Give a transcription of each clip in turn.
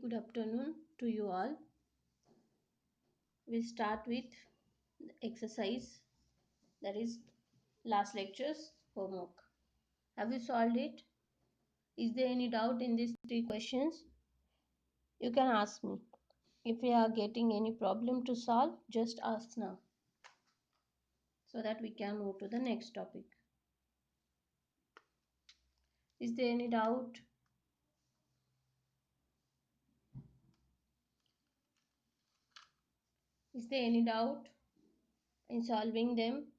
Good afternoon to you all. We'll start with the exercise, that is last lecture's homework. Have you solved it? Is there any doubt in these three questions? You can ask me. If you are getting any problem to solve, just ask now so that we can move to the next topic. Is there any doubt? Is there any doubt in solving them?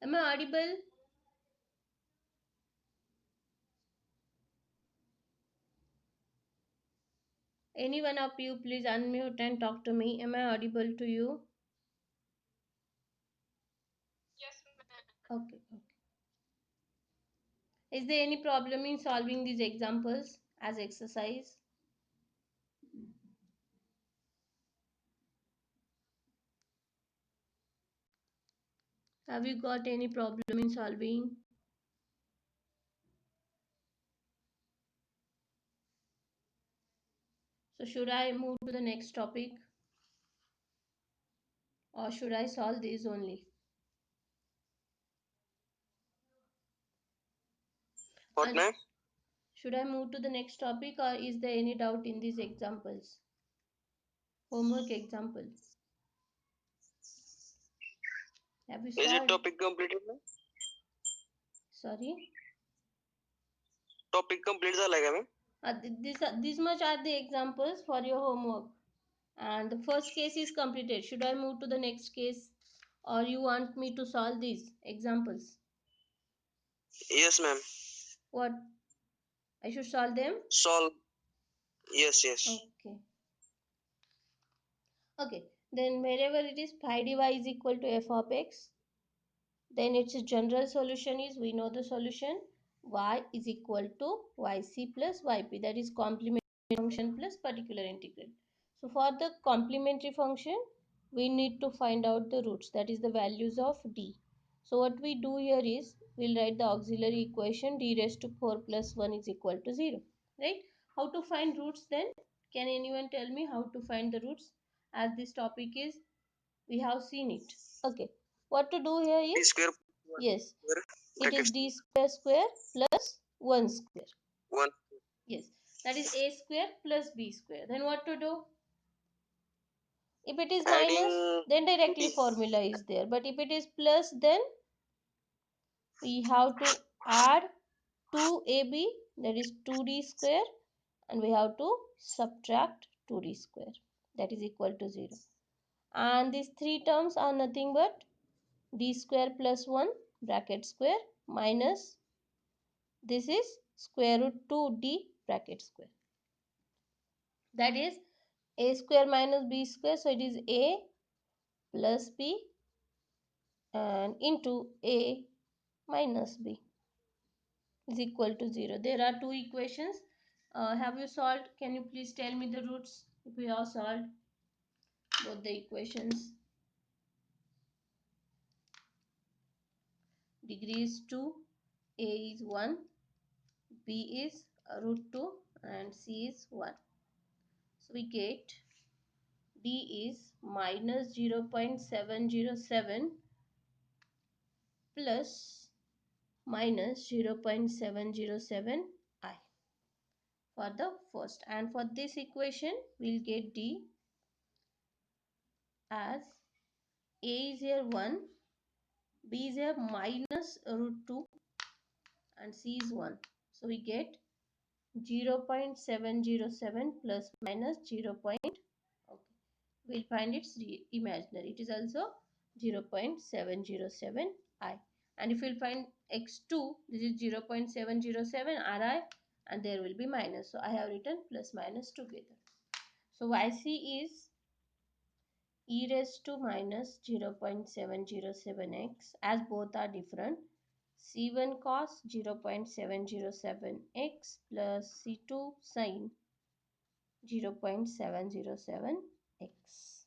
Am I audible? Any one of you please unmute and talk to me. Am I audible to you? Yes, ma'am. Okay. Is there any problem in solving these examples as exercise? Have you got any problem in solving? So should I move to the next topic or should I solve these only? What, And ma'am? should I move to the next topic or is there any doubt in these examples? Homework examples. Have you Is it solved? topic completed, ma'am? Sorry. Topic complete झाला का, ma'am? This much are the examples for your homework. And the first case is completed. Should I move to the next case or you want me to solve these examples? Yes, ma'am. What? I should solve them? Solve. Yes, yes. Okay. Okay. Then wherever it is phi dy is equal to f of x, then its general solution is, we know the solution, y is equal to yc plus yp, that is complementary function plus particular integral. So for the complementary function, we need to find out the roots, that is the values of d. So what we do here is, we'll write the auxiliary equation d raised to 4 plus 1 is equal to 0. Right? How to find roots then? Can anyone tell me how to find the roots? As this topic is, we have seen it. Okay. What to do here D is, square. yes, Square. it is Brackets. d square square plus 1 square. 1. Yes, that is a square plus b square. Then what to do? If it is minus, Adding then directly D. formula is there. But if it is plus, then we have to add 2ab, that is 2d square, and we have to subtract 2d square, that is equal to 0. And these three terms are nothing but d square plus 1 bracket square minus this is square root 2d bracket square. That is a square minus b square. So it is a plus b and into a minus b is equal to 0. There are two equations. Have you solved? Can you please tell me the roots if we have solved both the equations? Degree is 2, a is 1, b is root 2 and c is 1. So we get d is minus 0.707 plus minus 0.707 I for the first, and for this equation we'll get d as a is here 1, b is here minus root 2 and c is 1. So we get 0.707 plus minus 0. Okay. We'll find its imaginary. It is also 0.707 I. And if we'll find x2, this is 0.707 Ri and there will be minus. So I have written plus minus together. So Yc is e raised to minus 0.707x, as both are different. C1 cos 0.707x plus C2 sin 0.707 x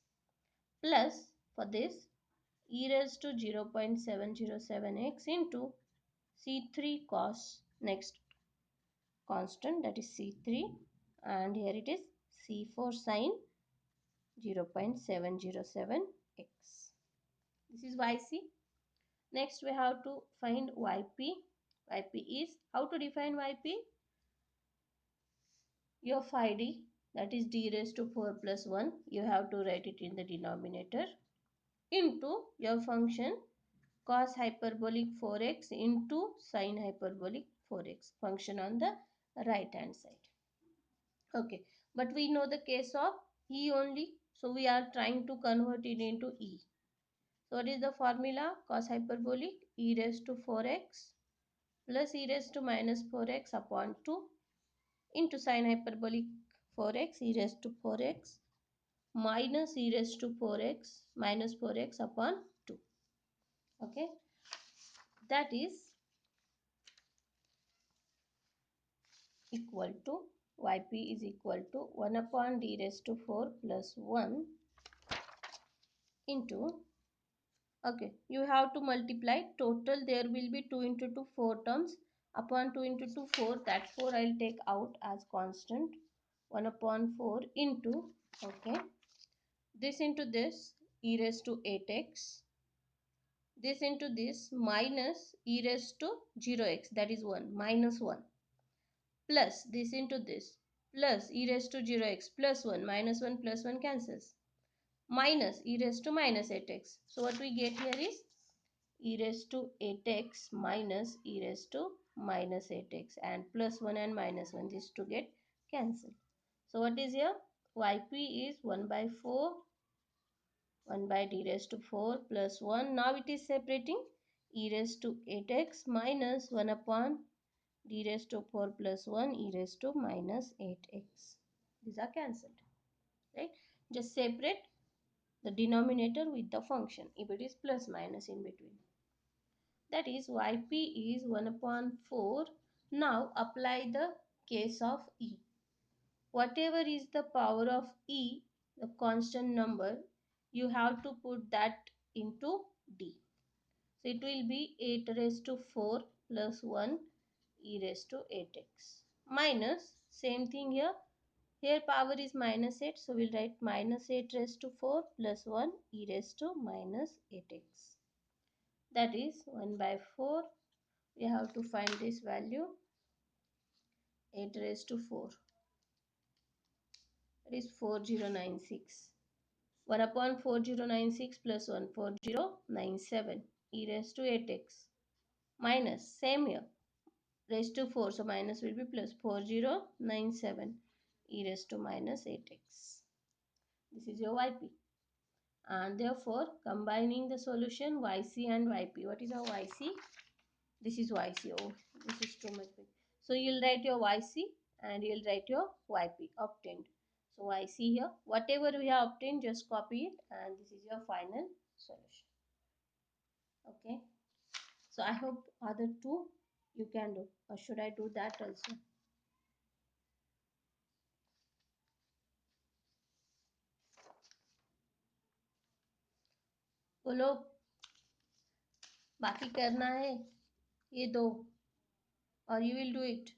plus for this e raised to 0.707x into c3 cos next constant, that is c3, and here it is c4 sine 0.707x. This is yc. Next we have to find yp. Yp is, how to define yp? Your phi d, that is d raised to 4 plus 1, you have to write it in the denominator, into your function cos hyperbolic 4x into sine hyperbolic 4x, function on the right hand side. Okay, but we know the case of e only, so we are trying to convert it into e. So what is the formula? Cos hyperbolic e raised to 4x plus e raised to minus 4x upon 2 into sine hyperbolic 4x e raised to 4x minus e raised to 4x minus 4x upon 2. Okay, that is equal to yp is equal to 1 upon d raised to 4 plus 1 into, okay, you have to multiply total, there will be 2 into 2 4 terms, upon 2 into 2 4, that 4 I'll take out as constant, 1 upon 4 into, okay, this into this e raised to 8x, this into this minus e raised to 0x, that is 1 minus 1, plus this into this plus e raised to 0x plus 1 minus 1 plus 1 cancels, minus e raised to minus 8x. So what we get here is e raised to 8x minus e raised to minus 8x, and plus 1 and minus 1, these two get cancelled. So what is here? Yp is 1 by 4, 1 by d raised to 4 plus 1. Now it is separating e raised to 8x minus 1 upon d raised to 4 plus 1 e raised to minus 8x. These are cancelled, right? Just separate the denominator with the function if it is plus minus in between. That is yp is 1 upon 4. Now apply the case of e. Whatever is the power of e, the constant number, you have to put that into d. So it will be 8 raised to 4 plus 1 e raised to 8x minus, same thing here. Here power is minus 8, so we'll write minus 8 raised to 4 plus 1 e raised to minus 8x. That is 1 by 4. We have to find this value, 8 raised to 4. That is 4096. 1 upon 4096 plus 1, 4097 e raised to 8x minus, same here, raised to 4, so minus will be plus, 4097 e raised to minus 8x. This is your yp, and therefore combining the solution yc and yp. What is our yc? This is yc. Oh, this is too much big. So you'll write your yc and you'll write your yp obtained. So yc here, whatever we have obtained, just copy it, and this is your final solution. Okay, so I hope other two you can do, or should I do that also? बोलो, बाकी करना है ये दो, or you will do it?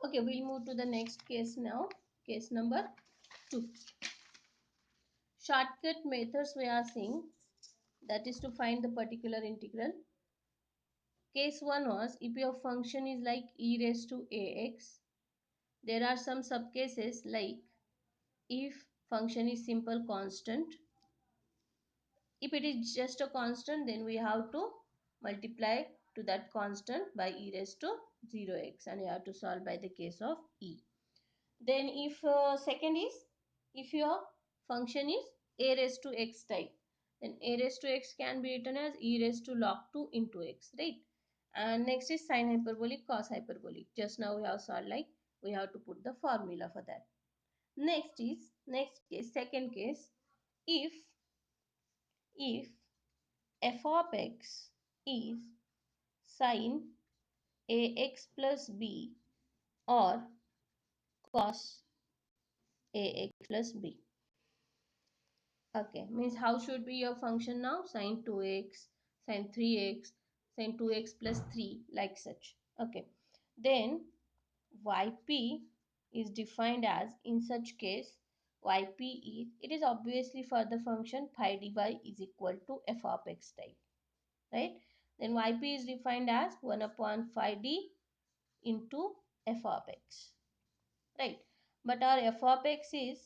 Okay, we'll move to the next case now. Case number 2. Shortcut methods we are seeing, that is to find the particular integral. Case 1 was if your function is like e raised to ax. There are some subcases like if function is simple constant. If it is just a constant, then we have to multiply to that constant by e raised to 0x, and you have to solve by the case of e. Then if second is if your function is a raised to x type, then a raised to x can be written as e raised to log 2 into x, right? And next is sine hyperbolic, cos hyperbolic. Just now we have solved, like we have to put the formula for that. Next is, next case, second case, if f of x is sin ax plus b or cos ax plus b. Okay, means how should be your function now? Sin 2x, sin 3x, sin 2x plus 3, like such. Okay, then yp is defined as, in such case, yp is, it is obviously for the function phi dy is equal to f of x type, right? Then yp is defined as 1 upon phi d into f of x, right? But our f of x is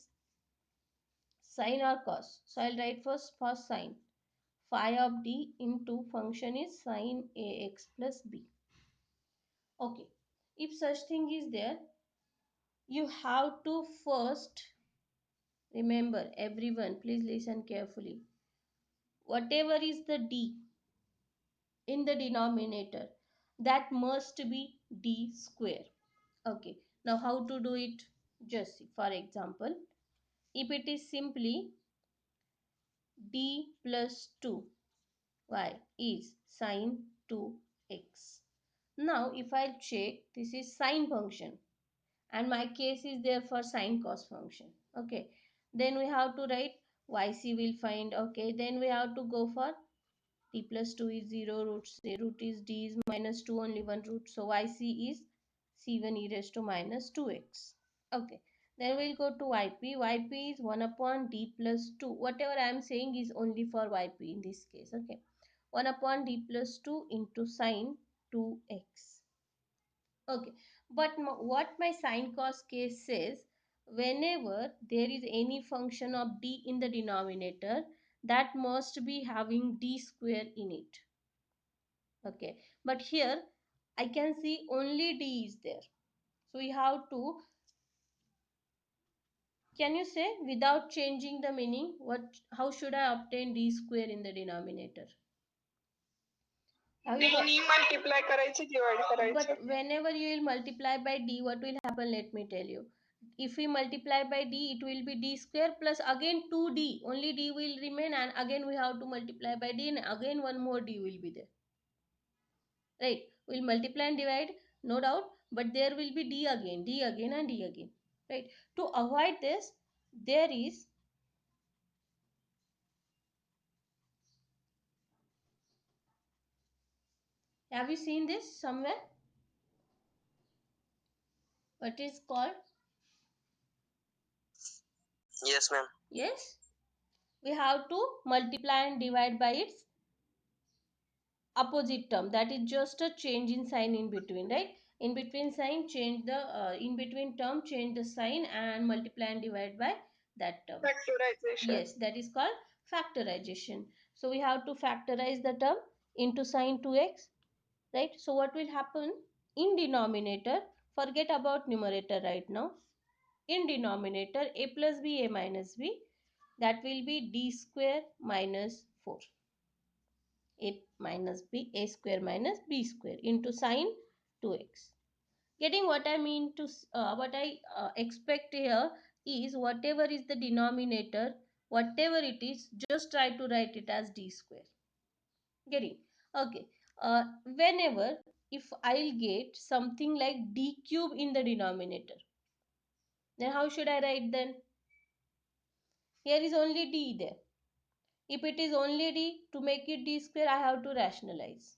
sine or cos. So I'll write first sine. Phi of d into function is sine ax plus b. Okay. If such thing is there, you have to first remember, everyone, please listen carefully. Whatever is the d in the denominator, that must be d square. Okay. Now how to do it? Just see. For example, if it is simply d plus 2y is sine 2x. Now if I check, this is sine function and my case is there for sine cos function. Okay, then we have to write yc will find. Okay, then we have to go for t plus 2 is 0, root is d is minus 2, only one root, so yc is c1 e raised to minus 2x. Okay, then we'll go to yp. Yp is 1 upon d plus 2. Whatever I am saying is only for yp in this case. Okay, 1 upon d plus 2 into sine 2x. Okay, but what my sine cos case says, whenever there is any function of d in the denominator, that must be having d square in it. Okay, but here I can see only d is there. So we have to, can you say without changing the meaning, what, how should I obtain d square in the denominator? D multiply करायचे divide करायचे. But whenever you will multiply by d, what will happen? Let me tell you. If we multiply by d, it will be d square plus again 2d. Only d will remain and again we have to multiply by d and again one more d will be there. Right? We'll multiply and divide, no doubt. But there will be d again and d again. Right? To avoid this, there is, have you seen this somewhere? What is called? Yes, ma'am. Yes? We have to multiply and divide by its opposite term, that is just a change in sign in between, right? In between sign, change the in between term, change the sign and multiply and divide by that term. Factorization. Yes, that is called factorization. So we have to factorize the term into sine 2x, right? So what will happen in denominator? Forget about numerator right now. In denominator, a plus b, a minus b, that will be d square minus 4. A minus b, a square minus b square into sine 2x. Getting what I mean to, what I expect here is, whatever is the denominator, whatever it is, just try to write it as d square. Getting? Okay. Whenever, if I'll get something like d cube in the denominator, then how should I write then? Here is only d there. If it is only d, to make it d square, I have to rationalize.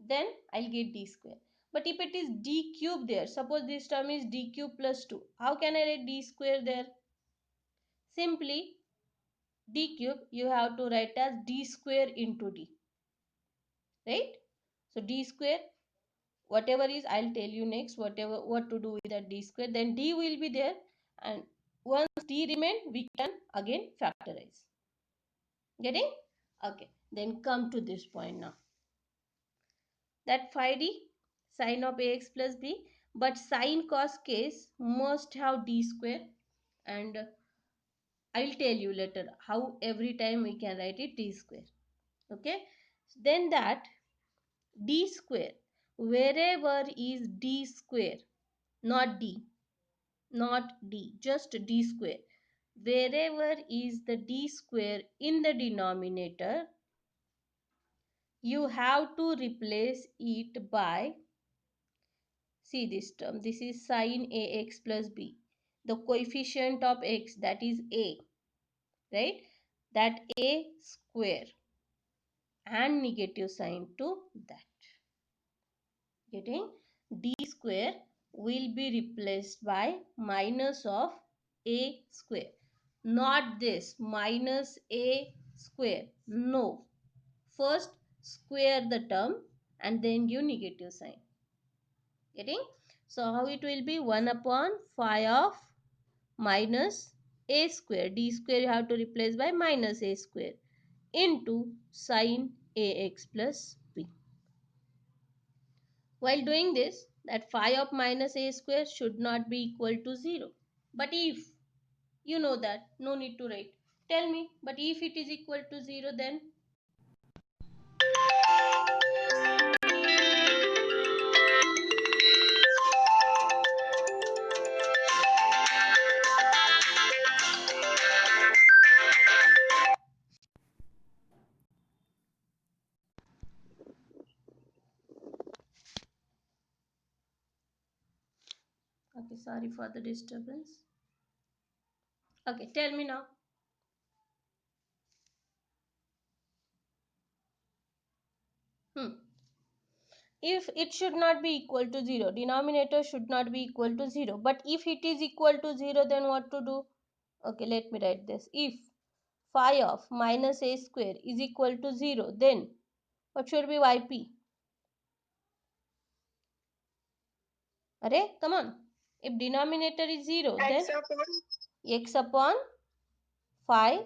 Then I'll get d square. But if it is d cube there, suppose this term is d cube plus 2, how can I write d square there? Simply d cube you have to write as d square into d, right? So d square, whatever is, I'll tell you next what to do with that d square. Then d will be there, and once d remain, we can again factorize. Getting? Okay, then come to this point now. That phi d, sine of ax plus b, but sine cos case must have d square, and I'll tell you later how every time we can write it d square. Okay, then that d square, wherever is d square, not d, not d, just d square, wherever is the d square in the denominator, you have to replace it by, see this term, this is sine ax plus b. The coefficient of x, that is a, right? That a square and negative sign to that. Getting? D square will be replaced by minus of a square. Not this minus a square. No. First square the term and then give negative sign. Getting? So how it will be? 1 upon phi of minus a square. D square you have to replace by minus a square into sine ax plus b. While doing this, that phi of minus a square should not be equal to 0. But if, you know that, no need to write. Tell me, but if it is equal to 0, then okay, sorry for the disturbance. Okay, tell me now. If it should not be equal to 0, denominator should not be equal to 0. But if it is equal to 0, then what to do? Okay, let me write this. If phi of minus a square is equal to 0, then what should be yp? Array, come on. If denominator is 0, then x upon phi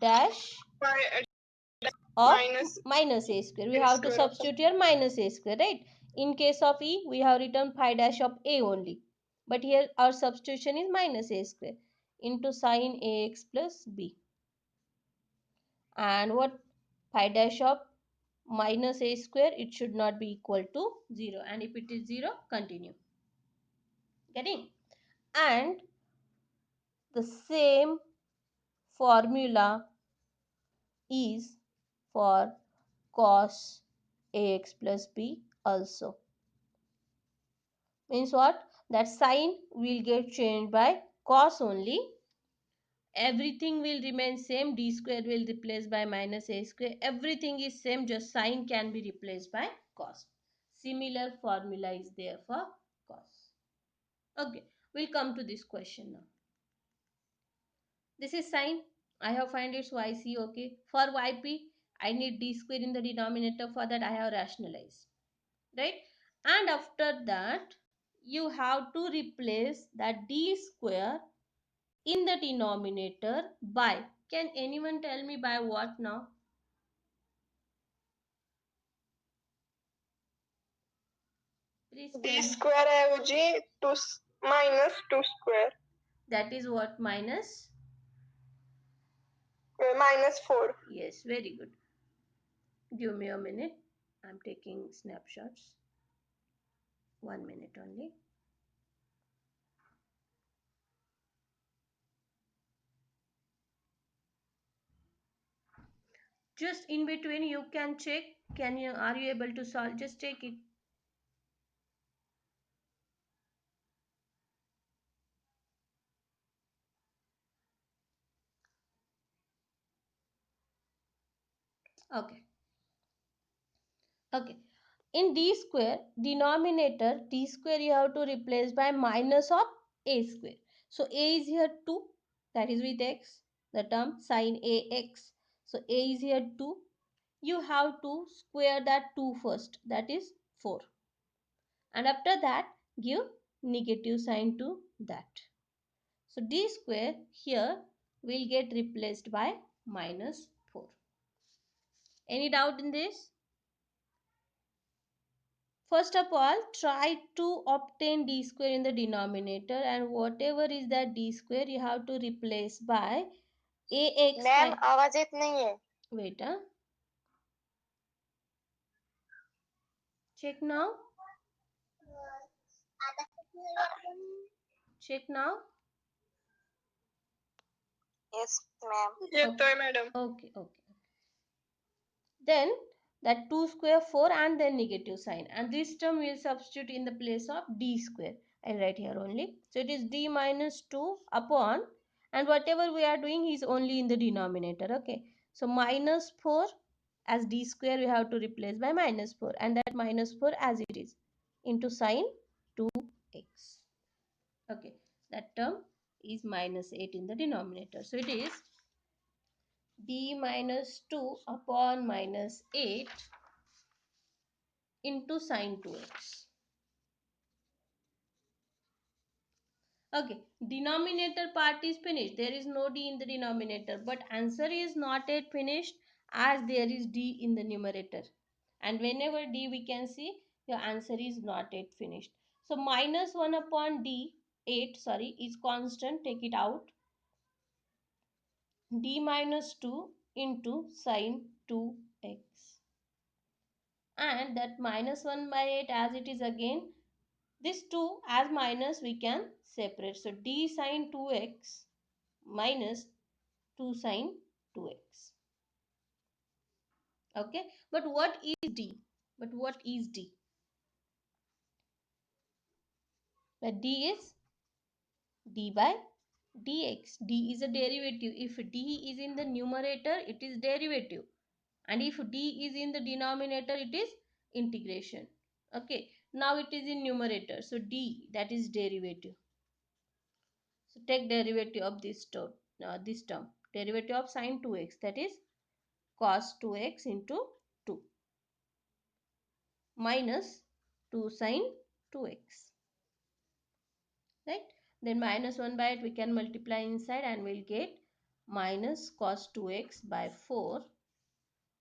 dash of minus a square. We have to substitute here minus a square, right? In case of e, we have written phi dash of a only. But here our substitution is minus a square into sine ax plus b. And what? Phi dash of minus a square, it should not be equal to 0. And if it is 0, continue. Getting? And the same formula is for cos ax plus b also. Means what? That sign will get changed by cos only. Everything will remain same. D square will replace by minus a square. Everything is same, just sign can be replaced by cos. Similar formula is there for cos. Okay, we'll come to this question now. This is sine. I have find its yc. Okay. For yp, I need d square in the denominator. For that, I have rationalized. Right? And after that, you have to replace that d square in the denominator by. Can anyone tell me by what now? Please d tell me. square ऐवजी 2 minus 2 square. That is what? Minus? Minus 4. Yes, very good. Give me a minute. I'm taking snapshots. 1 minute only. Just in between you can check. Are you able to solve? Just take it. Okay. Okay. In d square, denominator d square you have to replace by minus of a square. So a is here 2, that is with x, the term sine ax. So a is here 2. You have to square that 2 first, that is 4. And after that, give negative sign to that. So d square here will get replaced by minus 4. Any doubt in this? First of all, try to obtain d square in the denominator, and whatever is that d square you have to replace by ax. Ma'am आवाज येत नाहीये. Wait, check now. Check now. Yes, ma'am. Yes, Okay. madam. Okay, okay. Then that 2 square 4 and then negative sign, and this term we will substitute in the place of d square. I'll write here only. So it is d minus 2 upon, and whatever we are doing is only in the denominator. Okay. So minus 4 as d square we have to replace by minus 4, and that minus 4 as it is into sine 2x. Okay. That term is minus 8 in the denominator. So it is d minus 2 upon minus 8 into sine 2x. Okay, denominator part is finished. There is no d in the denominator, but answer is not yet finished as there is d in the numerator. And whenever d we can see, your answer is not yet finished. So minus 1 upon d, 8, sorry, is constant. Take it out. D minus 2 into sine 2x. And that minus 1 by 8 as it is again, this 2 as minus we can separate. So d sine 2x minus 2 sine 2x. Okay. But what is d? But what is d? But d is d by dx. D is a derivative. If d is in the numerator, it is derivative. And if d is in the denominator, it is integration. Okay. Now it is in numerator. So d, that is derivative. So take derivative of this term. Derivative of sine 2x, that is cos 2x into 2 minus 2 sine 2x. Right? Then minus 1 by it we can multiply inside and we'll get minus cos 2x by 4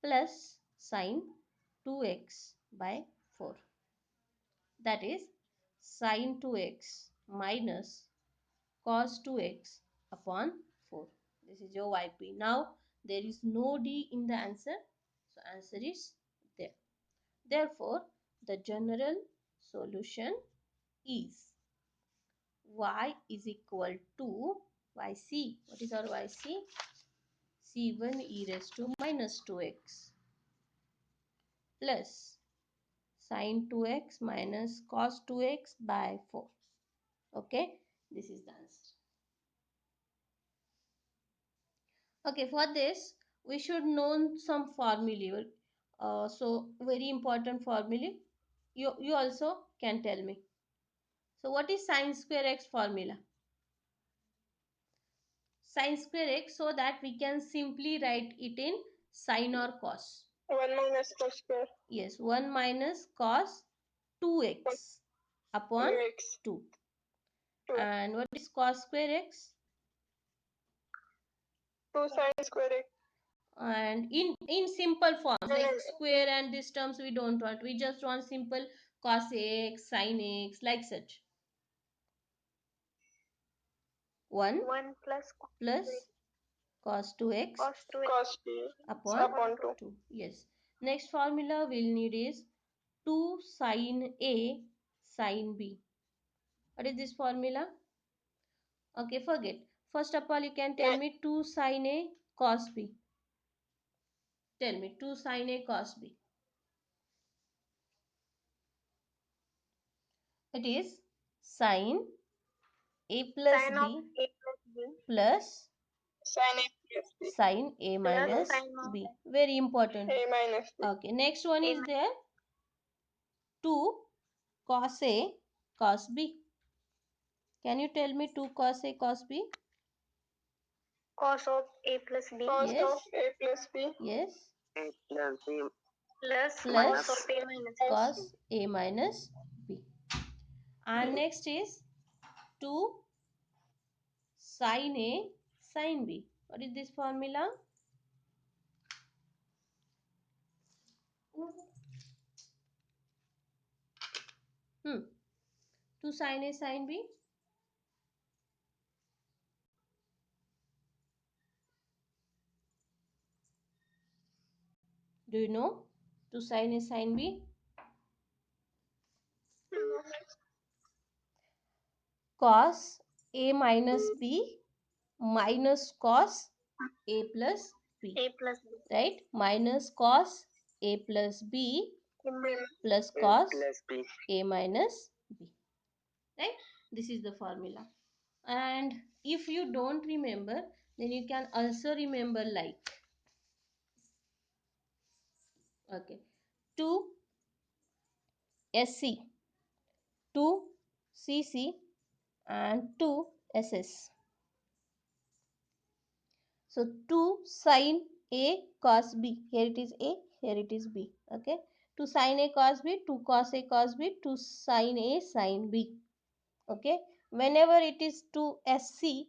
plus sine 2x by 4. That is sine 2x minus cos 2x upon 4. This is your YP. Now there is no D in the answer. So answer is there. Therefore, the general solution is y is equal to yc. What is our yc? C1 e raised to minus 2x plus sine 2x minus cos 2x by 4. Okay, this is the answer. Okay, for this we should know some formulae. So very important formulae. You also can tell me. So what is sine square x formula? Sine square x, so that we can simply write it in sine or cos. 1 minus cos square. Yes, 1 minus cos 2x upon 2x. 2. 2. And what is cos square x? 2 sine square x. And in simple forms like square and these terms we don't want. We just want simple cos x, sin x, like such. 1 plus cos 2x Cos 2 upon 2. Yes. Next formula we'll need is 2 sin A sin B. What is this formula? Okay, forget. First of all, you can tell me 2 sin A cos B. Tell me 2 sin A cos B. It is sin A plus B plus sin A minus B. Very important. A minus B. Okay, next one is there 2 cos A cos B. Can you tell me 2 cos A cos B? Cos of A plus B. Cos Yes. of A plus B. Yes. A plus B. Plus Cos of A minus cos A minus B. And next is 2 sin A sin B. What is this formula? Hmm. 2 sin A sin B. Do you know 2 sin A sin B? Cos A minus B minus cos a plus b, right? Minus cos a plus b plus cos a minus b, right? This is the formula. And if you don't remember, then you can also remember like, okay, 2 SC, 2 CC and 2 SS. So 2 sine A cos B. Here it is A, here it is B. Okay. 2 sine A cos B, 2 cos A cos B, 2 sine A sine B. Okay. Whenever it is 2 SC,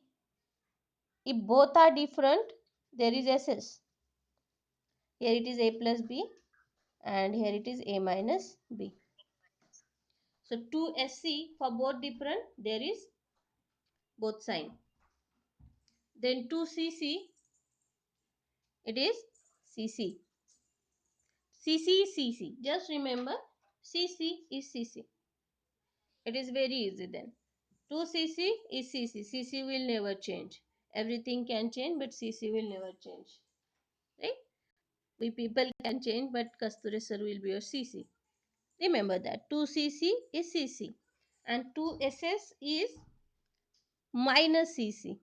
if both are different, there is SS. Here it is A plus B and here it is A minus B. So 2 SC for both different, there is both sign. Then 2 CC, it is CC. CC is CC. Just remember, CC is CC. It is very easy then. 2CC is CC. CC will never change. Everything can change, but CC will never change. Right? We people can change, but Kasturi sir will be your CC. Remember that. 2CC is CC. And 2SS is minus CC.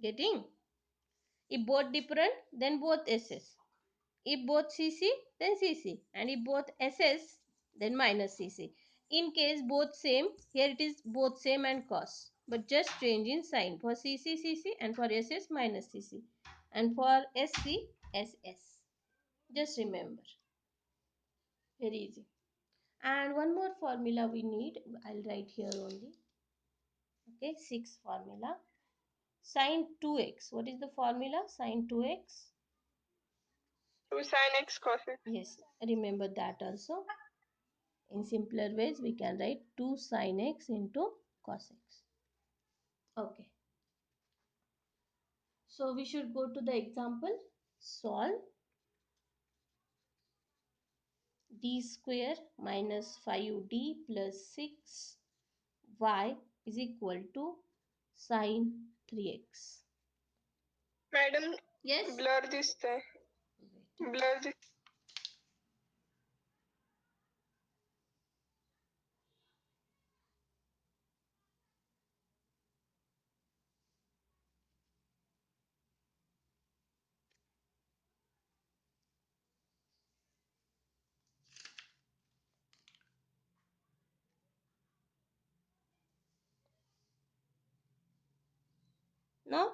Getting? If both different, then both SS. If both CC, then CC. And if both SS, then minus CC. In case both same, here it is both same and cos. But just change in sign. For CC, CC and for SS, minus CC. And for SC, SS. Just remember. Very easy. And one more formula we need. I'll write here only. Okay, 6 formula. Sin 2x. What is the formula? Sin 2x. 2 sin x cos x. Yes, remember that also. In simpler ways, we can write 2 sin x into cos x. Okay. So we should go to the example. Solve d square minus 5d plus 6y is equal to sin 3x. Madam, Yes? blur this thing. Blur this. Now?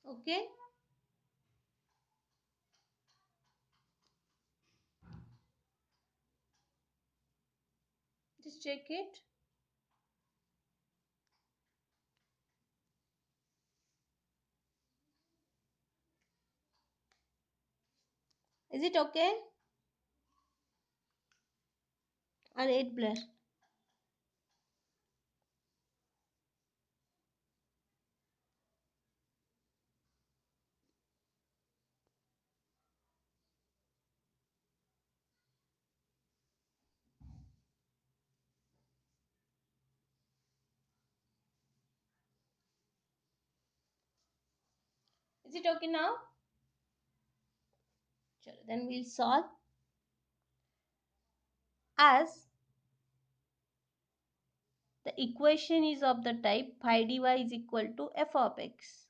Okay. Just check it. Is it okay? Or 8 blur? Is it okay now? Sure. Then we'll solve as the equation is of the type phi dy is equal to f of x,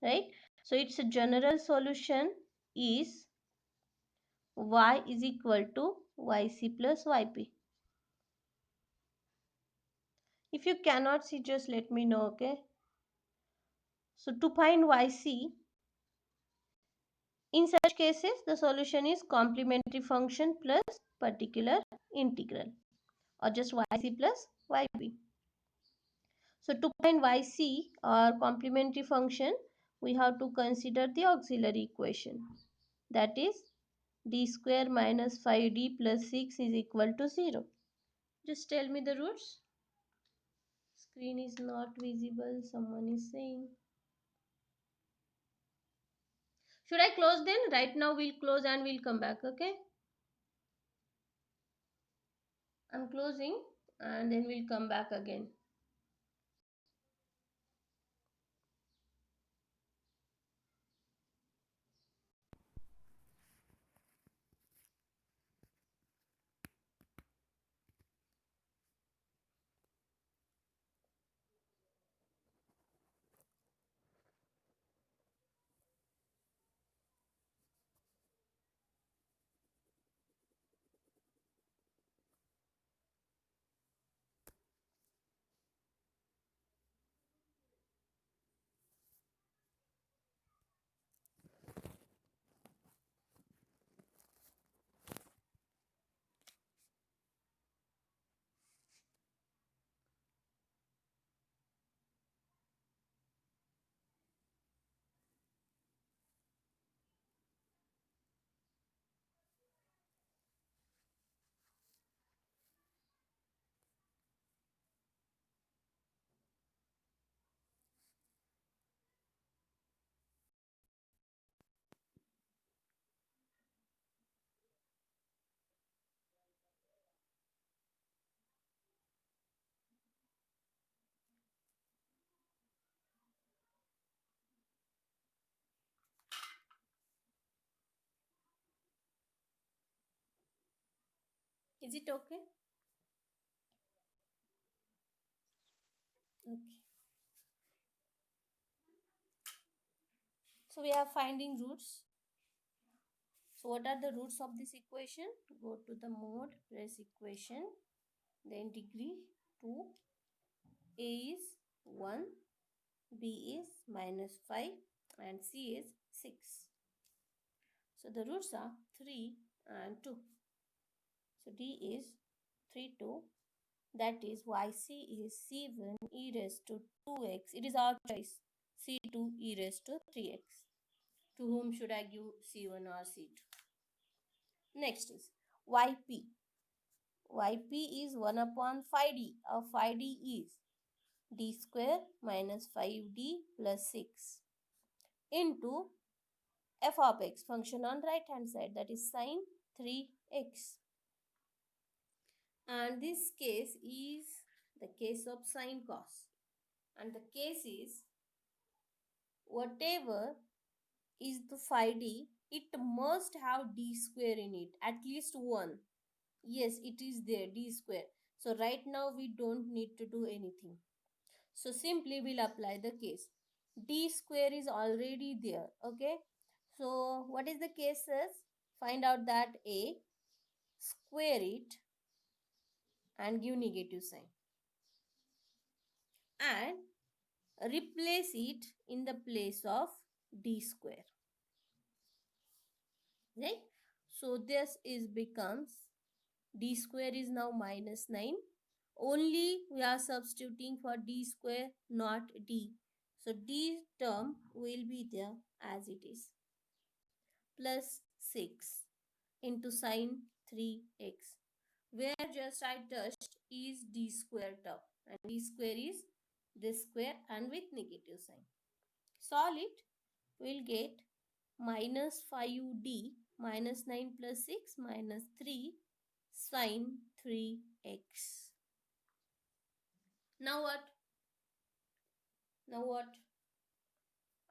right? So its general solution is y is equal to yc plus yp. If you cannot see, just let me know, okay? So to find yc, in such cases, the solution is complementary function plus particular integral, or just yc plus yp. So to find yc or complementary function, we have to consider the auxiliary equation. That is d square minus 5d plus 6 is equal to 0. Just tell me the roots. Screen is not visible, someone is saying. Should I close then? Right now we'll close and we'll come back, okay? I'm closing and then we'll come back again. Is it okay? Okay. So we are finding roots. So what are the roots of this equation? Go to the mode, press equation, then degree 2, A is 1, B is -5 and C is 6. So the roots are 3 and 2. So D is 3, 2. That is YC is C1 e raised to 2x. It is our choice. C2 e raised to 3x. To whom should I give C1 or C2? Next is YP. YP is 1 upon 5D. Our 5D is D square minus 5D plus 6 into f of x, function on right hand side, that is sine 3x. And this case is the case of sine cos. And the case is whatever is the 5D, it must have D square in it, at least one. Yes, it is there, D square. So right now we don't need to do anything. So simply we'll apply the case. D square is already there. Okay. So what is the case says? Find out that A, square it and give negative sign. And replace it in the place of D square. Right. So this is becomes D square is now -9. Only we are substituting for D square, not D. So D term will be there as it is. Plus 6 into sine 3x. Where just I touched is D square term. And D square is this square and with negative sign. Solve it. We'll get minus 5D minus 9 plus 6 minus 3 sine 3x. Now what? Now what?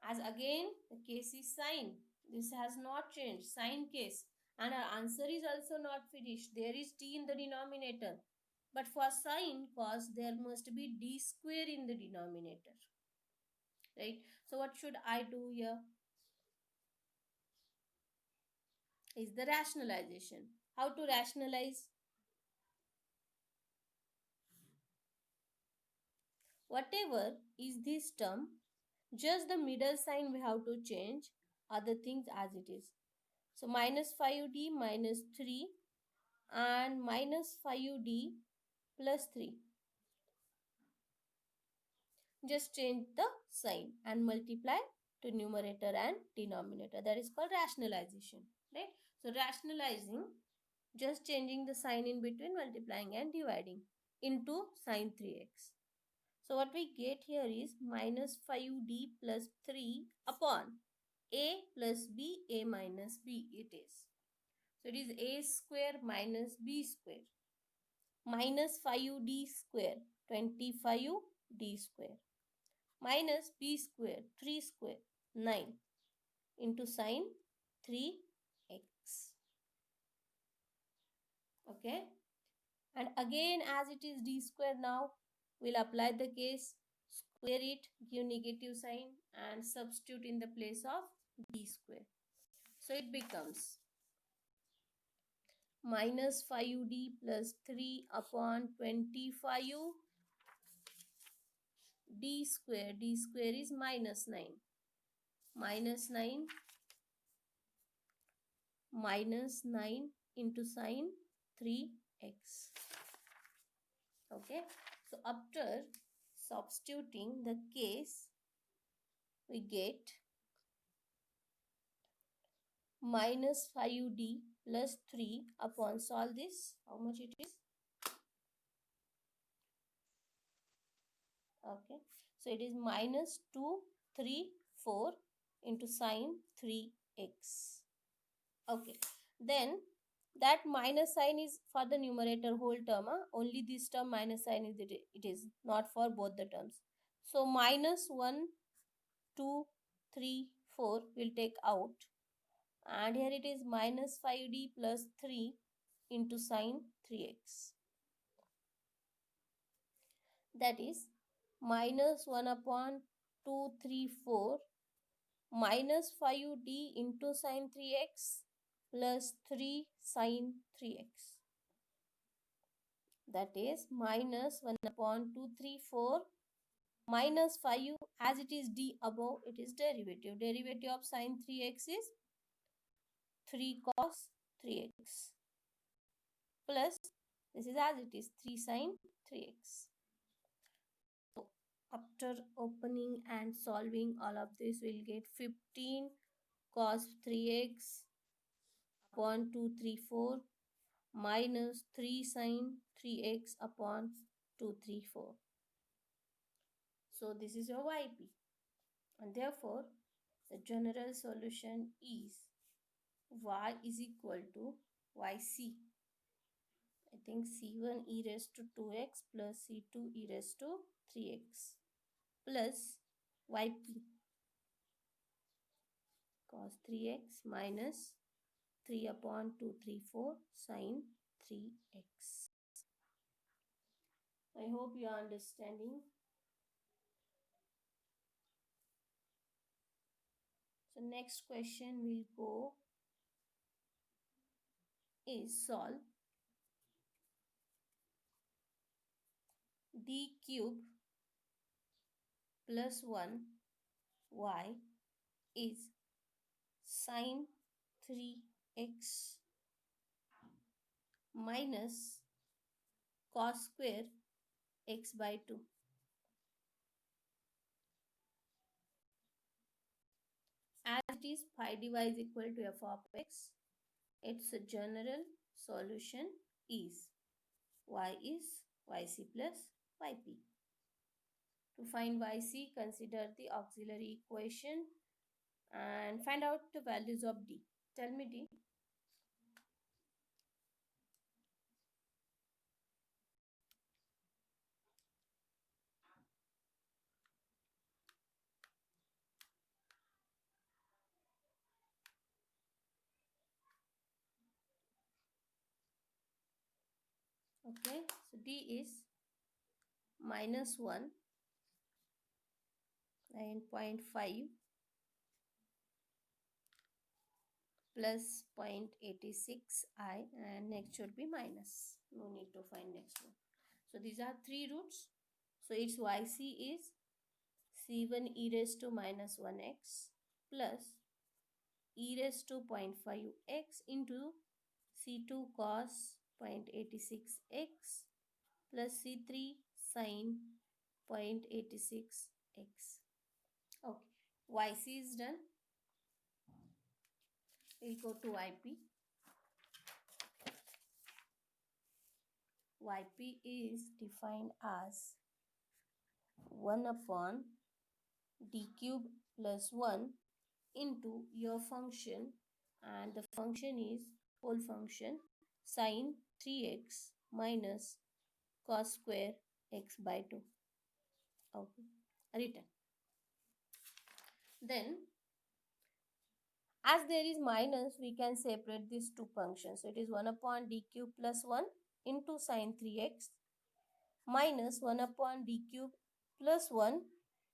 As again the case is sine. This has not changed. Sine case. And our answer is also not finished. There is t in the denominator. But for sine cos there must be d square in the denominator. Right? So what should I do here? Is the rationalization. How to rationalize? Whatever is this term, just the middle sign we have to change, other things as it is. So minus 5d minus 3 and minus 5d plus 3. Just change the sign and multiply to numerator and denominator. That is called rationalization. Right? So rationalizing, just changing the sign in between, multiplying and dividing into sine 3x. So what we get here is minus 5d plus 3 upon a plus b, a minus b it is. So it is a square minus b square. minus 5d square 25d square minus b square 3 square 9 into sine 3x. Okay, and again as it is d square, now we'll apply the case, square it, give negative sign and substitute in the place of d square. So it becomes minus 5d plus 3 upon 25 d square is minus 9, minus 9 minus 9 into sine 3x. Okay, so after substituting the case, we get minus 5d plus 3 upon solve this. How much it is? Okay, so it is minus 234 into sine 3x. Okay, then that minus sign is for the numerator whole term. Only this term minus sign is it is not for both the terms. So minus 1, 2, 3, 4 will take out, and here it is minus 5d plus 3 into sine 3x. That is minus 1 upon 2, 3, 4 minus 5d into sine 3x plus 3 sine 3x. That is minus 1 upon 2, 3, 4 minus 5, as it is d above, it is derivative. Derivative of sine 3x is 3 cos 3x plus this is as it is 3 sine 3x. So after opening and solving all of this, we'll get 15 cos 3x upon 234 minus 3 sine 3x upon 234. So this is your YP, and therefore the general solution is y is equal to YC. I think C1 e raised to 2x plus C2 e raised to 3x plus YP cos 3x minus 3 upon 234 sine 3x. I hope you are understanding. So next question will go is solve d cube plus 1 y is sine 3x minus cos square x by 2. As it is phi dy is equal to f of x, its general solution is y is yc plus yp. To find yc, consider the auxiliary equation and find out the values of d. Tell me d. Okay, so d is minus 1, 9.5 plus 0.86 I, and next should be minus. No need to find next one. So these are three roots. So its yc is c1 e raised to minus 1x plus e raised to 0.5x into c2 cos 0.86x plus c3 sin 0.86x. Okay, yc is done. We'll go to yp. Yp is defined as 1 upon d cube plus 1 into your function, and the function is whole function sine 3x minus cos square x by 2. Okay, written. Then as there is minus, we can separate these two functions. So it is 1 upon d cube plus 1 into sine 3x minus 1 upon d cube plus 1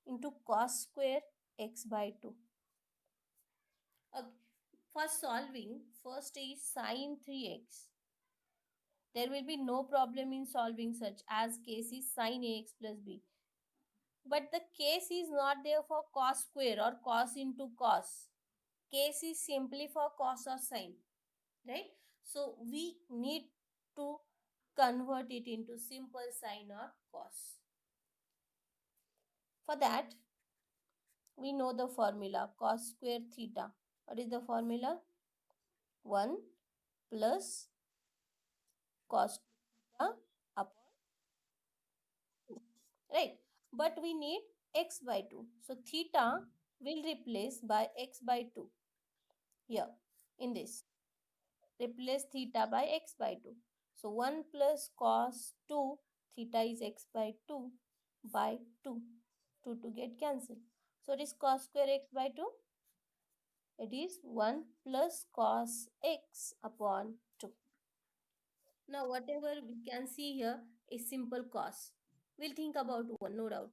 into cos square x by 2. Okay. For solving, first is sine 3x. There will be no problem in solving such as case is sine ax plus b. But the case is not there for cos square or cos into cos. Case is simply for cos or sine, right? So we need to convert it into simple sine or cos. For that, we know the formula cos square theta. What is the formula? 1 plus cos theta upon 2, right? But we need x by 2. So theta will replace by x by 2 here in this. Replace theta by x by 2. So 1 plus cos 2 theta is x by 2 by 2. 2 to get cancelled. So it is cos square x by 2. It is 1 plus cos x upon 2. Now whatever we can see here is simple cos. We'll think about one, no doubt.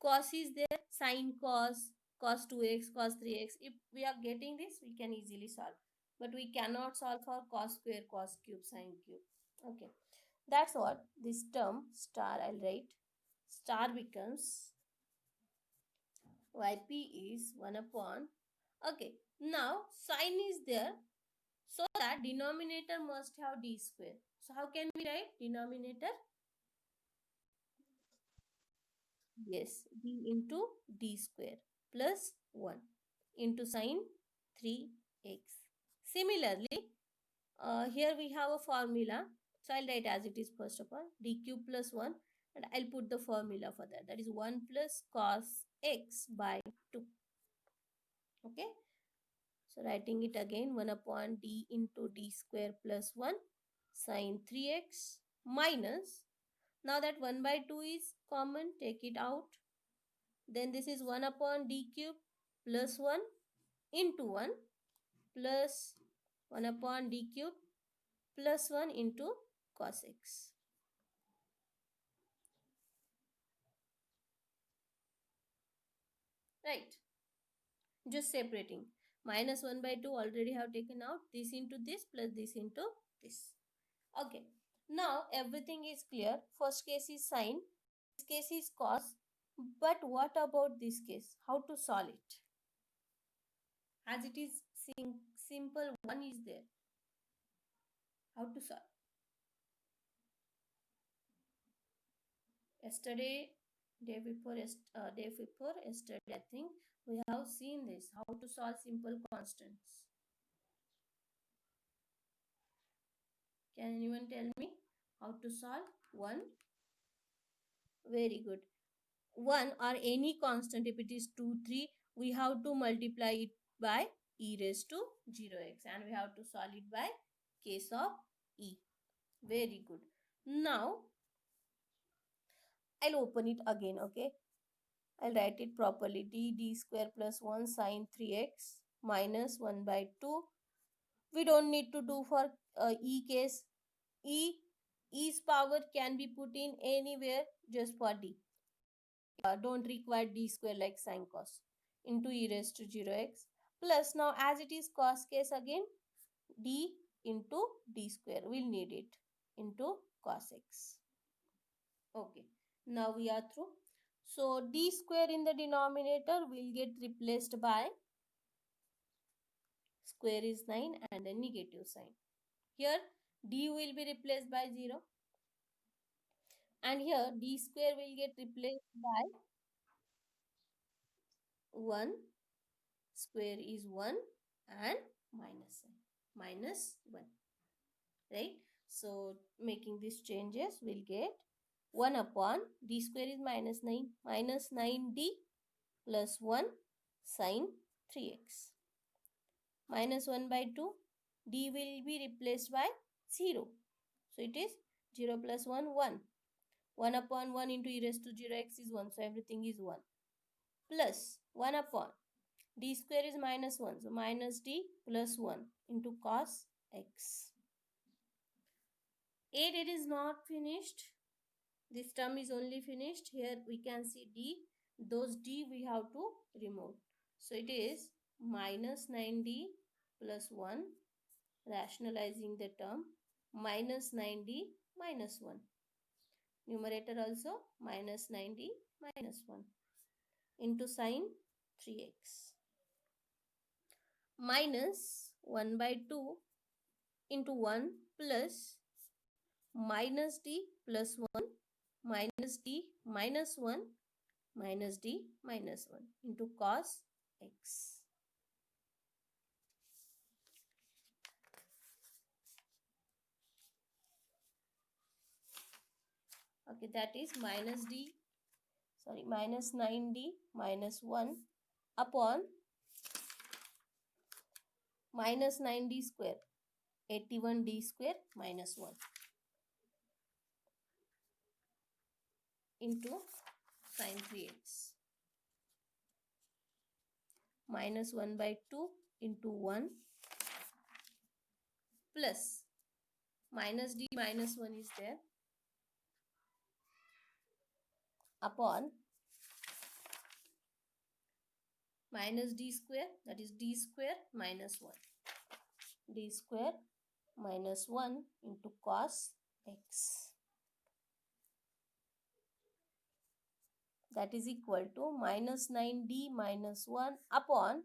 Cos is there, sine cos, cos 2x, cos 3x. If we are getting this, we can easily solve. But we cannot solve for cos square, cos cube, sine cube. Okay. That's what this term star I'll write. Star becomes yp is 1 upon. Okay. Now sine is there. So that denominator must have d square. So how can we write denominator? Yes, d into d square plus 1 into sine 3x. Similarly, here we have a formula. So I'll write as it is first of all d cube plus 1 and I'll put the formula for that. That is 1 plus cos x by 2. Okay. So writing it again 1 upon d into d square plus 1 sine 3x minus. Now that 1 by 2 is common, take it out. Then this is 1 upon d cube plus 1 into 1 plus 1 upon d cube plus 1 into cos x. Right. Just separating. Minus 1 by 2 already have taken out. This into this plus this into this. Okay. Now everything is clear. First case is sine. This case is cos. But what about this case? How to solve it? As it is simple, 1 is there. How to solve? Yesterday, day before yesterday, I think we have seen this. How to solve simple constants. Can anyone tell me how to solve? 1. Very good. 1 or any constant, if it is 2, 3, we have to multiply it by e raised to 0x and we have to solve it by case of e. Very good. Now, I'll open it again, okay? I'll write it properly. D square plus 1 sine 3x minus 1 by 2. We don't need to do for e case. E's power can be put in anywhere just for d. Don't require d square like sine cos into e raised to 0x plus now as it is cos case again d into d square we'll need it into cos x. Okay, now we are through. So d square in the denominator will get replaced by square is 9 and then negative sign. Here d will be replaced by 0 and here d square will get replaced by 1. Square is 1 and minus sign. Minus 1. Right? So making these changes we'll get 1 upon d square is minus 9. Minus 9d plus 1 sine 3x. Minus 1 by 2. D will be replaced by 0. So it is 0 plus 1, 1. 1 upon 1 into e raised to 0x is 1. So everything is 1. Plus 1 upon d square is minus 1. So minus d plus 1 into cos x. 8, it is not finished. This term is only finished. Here we can see d. Those d we have to remove. So it is minus 9d plus 1, rationalizing the term, minus 9d minus 1. Numerator also minus 9d minus 1 into sine 3x. Minus 1 by 2 into 1 plus minus d plus 1 minus d minus 1 minus d minus 1 into cos x. Okay, that is minus 9d minus 1 upon minus 9d square, 81d square minus 1 into sine 3x. Minus 1 by 2 into 1 plus minus d minus 1 is there upon minus d square, that is d square minus 1. D square minus 1 into cos x. That is equal to minus 9d minus 1 upon,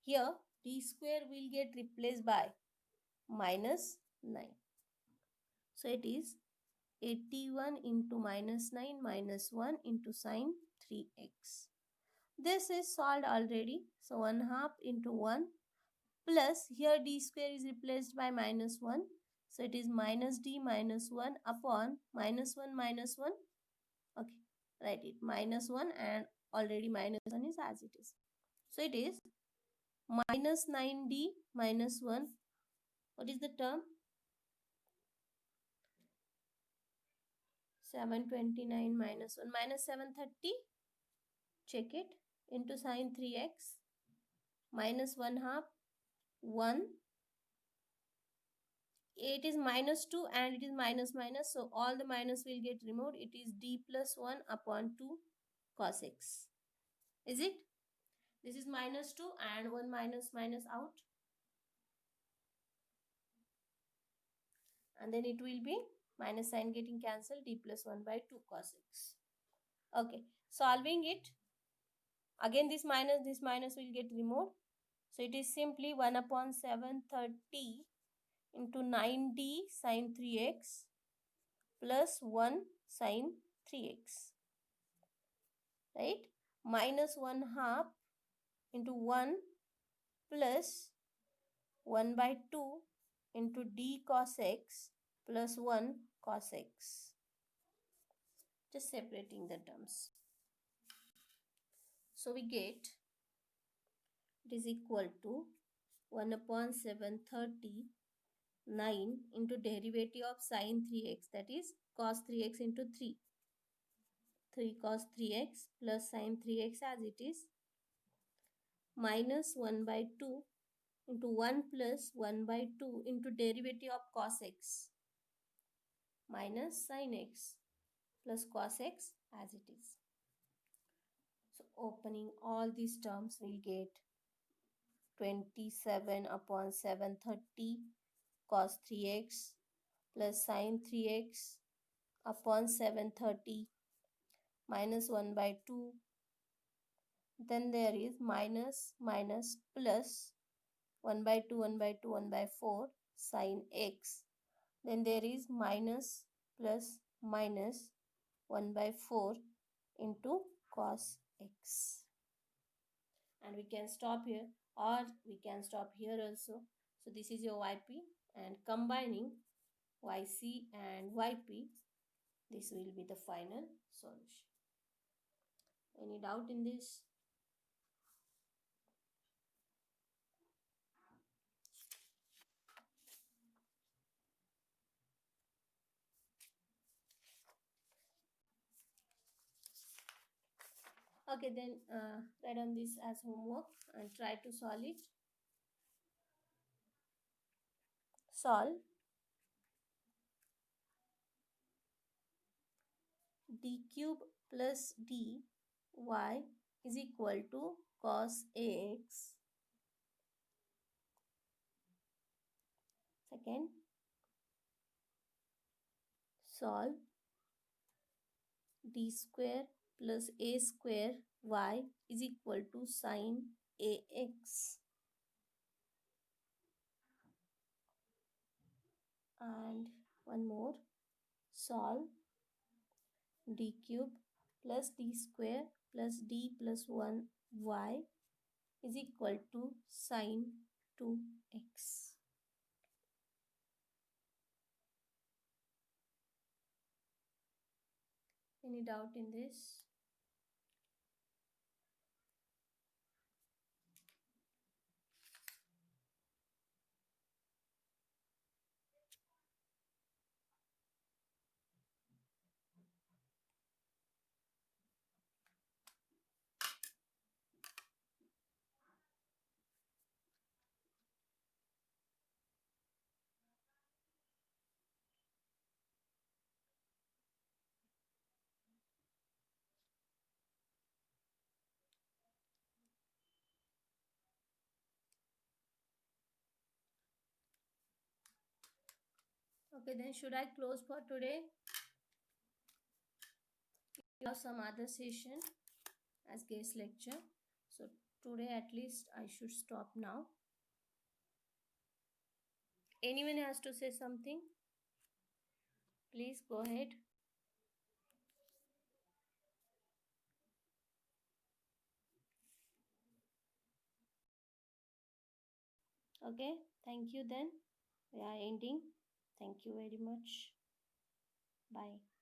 here d square will get replaced by minus 9. So it is 81 into minus 9 minus 1 into sine 3x. This is solved already. So 1 half into 1 plus, here d square is replaced by minus 1. So it is minus d minus 1 upon minus 1 minus 1. Okay, write it minus 1, and already minus 1 is as it is. So it is minus 9d minus 1. What is the term? 729 minus 1 minus 730. Check it. Into sine 3x minus 1 half 1. It is minus 2 and it is minus minus. So all the minus will get removed. It is d plus 1 upon 2 cos x. Is it? This is minus 2 and 1 minus minus out. And then it will be minus sign getting cancelled, d plus 1 by 2 cos x. Okay. Solving it. Again this minus will get removed. So it is simply 1 upon 730 into 9d sine 3x plus 1 sine 3x, right? Minus 1 half into 1 plus 1 by 2 into d cos x plus 1 cos x. Just separating the terms. So we get it is equal to 1 upon 730 9 into derivative of sine 3x, that is cos 3x into 3. 3 cos 3x plus sine 3x as it is, minus 1 by 2 into 1 plus 1 by 2 into derivative of cos x minus sine x plus cos x as it is. So opening all these terms, we get 27 upon 730 cos 3x plus sine 3x upon 730 minus 1 by 2. Then there is minus minus plus 1 by 2, 1 by 2, 1 by 4 sine x. Then there is minus plus minus 1 by 4 into cos x. And we can stop here, or we can stop here also. So this is your yp, and combining yc and yp, this will be the final solution. Any doubt in this? Okay, then write on this as homework and try to solve it. Solve d cube plus d y is equal to cos ax. Second, solve d square plus a square y is equal to sin ax. And one more, solve d cube plus d square plus d plus 1 y is equal to sin 2x. Any doubt in this? Okay, then should I close for today? We have some other session as guest lecture. So today at least I should stop now. Anyone has to say something? Please go ahead. Okay, thank you then. We are ending. Thank you very much. Bye.